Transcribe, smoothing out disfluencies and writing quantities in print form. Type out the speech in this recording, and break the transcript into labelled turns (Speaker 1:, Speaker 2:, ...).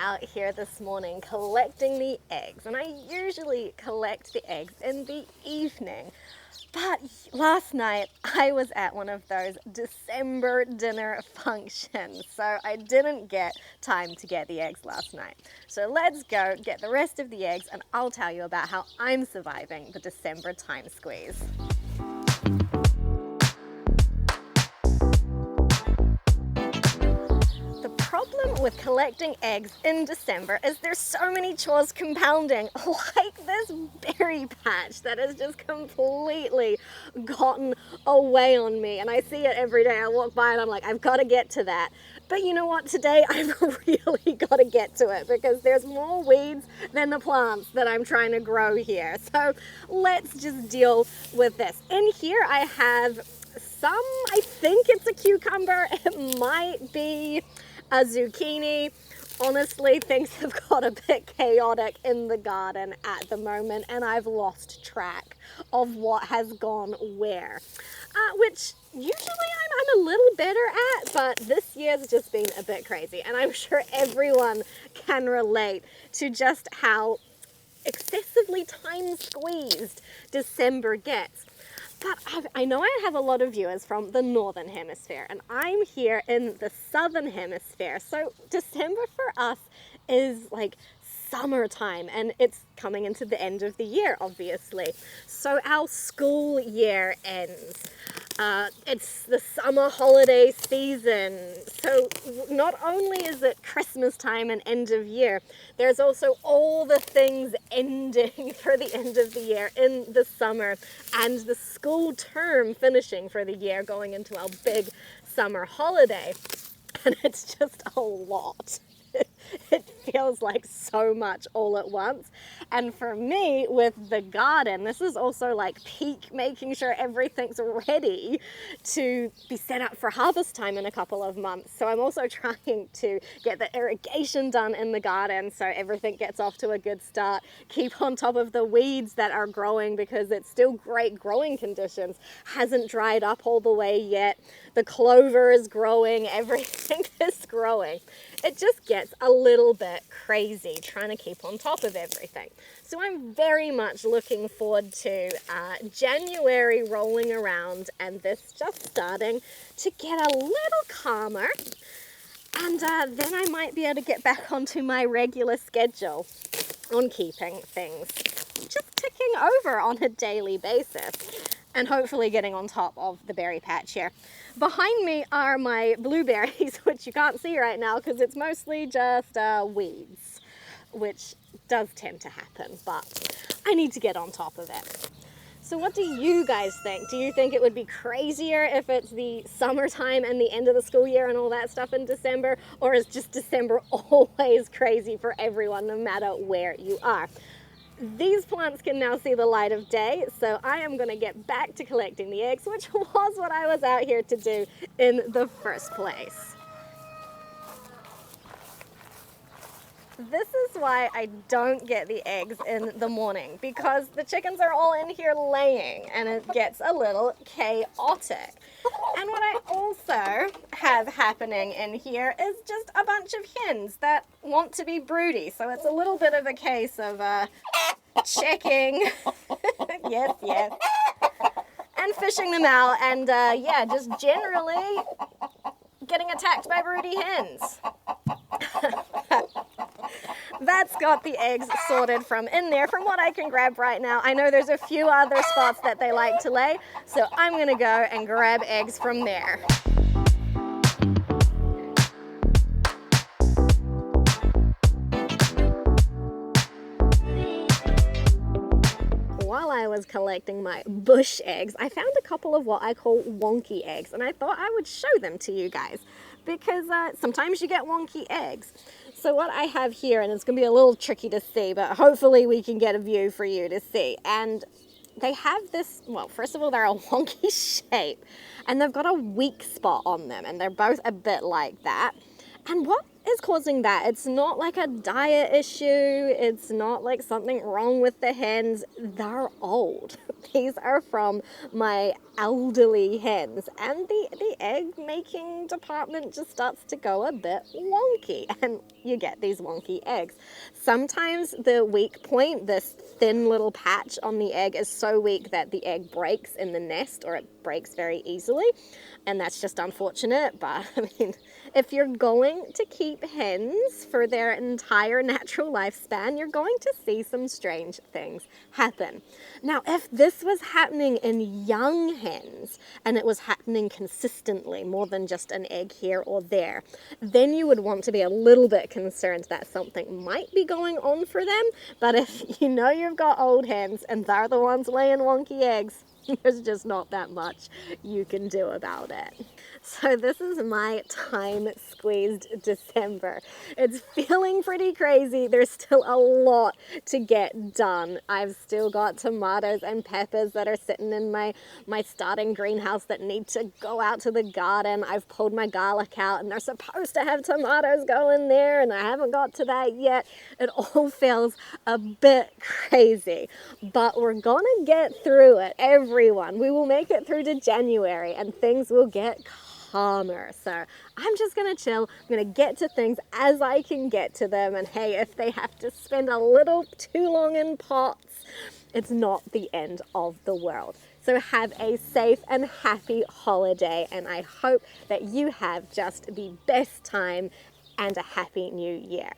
Speaker 1: out here this morning collecting the eggs, and I usually collect the eggs in the evening. But last night I was at one of those December dinner functions, so I didn't get time to get the eggs last night. So let's go get the rest of the eggs and I'll tell you about how I'm surviving the December time squeeze. The problem with collecting eggs in December is there's so many chores compounding, like this berry patch that has just completely gotten away on me, and I see it every day. I walk by and I'm like, I've got to get to that. But you know what, today I've really got to get to it because there's more weeds than the plants that I'm trying to grow here. So let's just deal with this. In here I have I think it's a cucumber, it might be a zucchini. Honestly, things have got a bit chaotic in the garden at the moment and I've lost track of what has gone where, which usually I'm a little better at, but this year's just been a bit crazy, and I'm sure everyone can relate to just how excessively time squeezed December gets. But I know I have a lot of viewers from the Northern Hemisphere, and I'm here in the Southern Hemisphere. So December for us is like summertime, and it's coming into the end of the year, obviously. So our school year ends. It's the summer holiday season. So not only is it Christmas time and end of year, there's also all the things ending for the end of the year in the summer, and the school term finishing for the year, going into our big summer holiday. And it's just a lot. It feels like so much all at once. And for me, with the garden, this is also like peak making sure everything's ready to be set up for harvest time in a couple of months. So I'm also trying to get the irrigation done in the garden so everything gets off to a good start. Keep on top of the weeds that are growing because it's still great growing conditions. Hasn't dried up all the way yet. The clover is growing, everything is growing. It just gets a little bit crazy trying to keep on top of everything. So I'm very much looking forward to January rolling around and this just starting to get a little calmer. And then I might be able to get back onto my regular schedule on keeping things just ticking over on a daily basis, and hopefully getting on top of the berry patch here. Behind me are my blueberries, which you can't see right now because it's mostly just weeds, which does tend to happen, but I need to get on top of it. So what do you guys think? Do you think it would be crazier if it's the summertime and the end of the school year and all that stuff in December, or is just December always crazy for everyone, no matter where you are? These plants can now see the light of day, so I am going to get back to collecting the eggs, which was what I was out here to do in the first place. This is why I don't get the eggs in the morning, because the chickens are all in here laying and it gets a little chaotic. And what I also have happening in here is just a bunch of hens that want to be broody, so it's a little bit of a case of checking, yes, and fishing them out, and yeah, just generally getting attacked by broody hens. That's got the eggs sorted from in there, from what I can grab right now. I know there's a few other spots that they like to lay, so I'm gonna go and grab eggs from there. While I was collecting my bush eggs, I found a couple of what I call wonky eggs, and I thought I would show them to you guys because sometimes you get wonky eggs. So what I have here, and it's going to be a little tricky to see, but hopefully we can get a view for you to see. And they have this, well, first of all, they're a wonky shape, and they've got a weak spot on them, and they're both a bit like that. And what is causing that? It's not like a diet issue. It's not like something wrong with the hens. They're old. These are from my elderly hens, and the egg making department just starts to go a bit wonky, and you get these wonky eggs. Sometimes the weak point, this thin little patch on the egg, is so weak that the egg breaks in the nest, or it breaks very easily, and that's just unfortunate. But I mean, if you're going to keep hens for their entire natural lifespan, you're going to see some strange things happen. Now, if this was happening in young hens, and it was happening consistently, more than just an egg here or there, then you would want to be a little bit concerned that something might be going on for them. But if you know you've got old hens and they're the ones laying wonky eggs, there's just not that much you can do about it. So this is my time-squeezed December. It's feeling pretty crazy. There's still a lot to get done. I've still got tomatoes and peppers that are sitting in my starting greenhouse that need to go out to the garden. I've pulled my garlic out, and they're supposed to have tomatoes going there, and I haven't got to that yet. It all feels a bit crazy, but we're gonna get through it, everyone. We will make it through to January, and things will get calmer. So I'm just gonna chill. I'm gonna get to things as I can get to them, and hey, if they have to spend a little too long in pots, it's not the end of the world. So have a safe and happy holiday, and I hope that you have just the best time and a happy new year.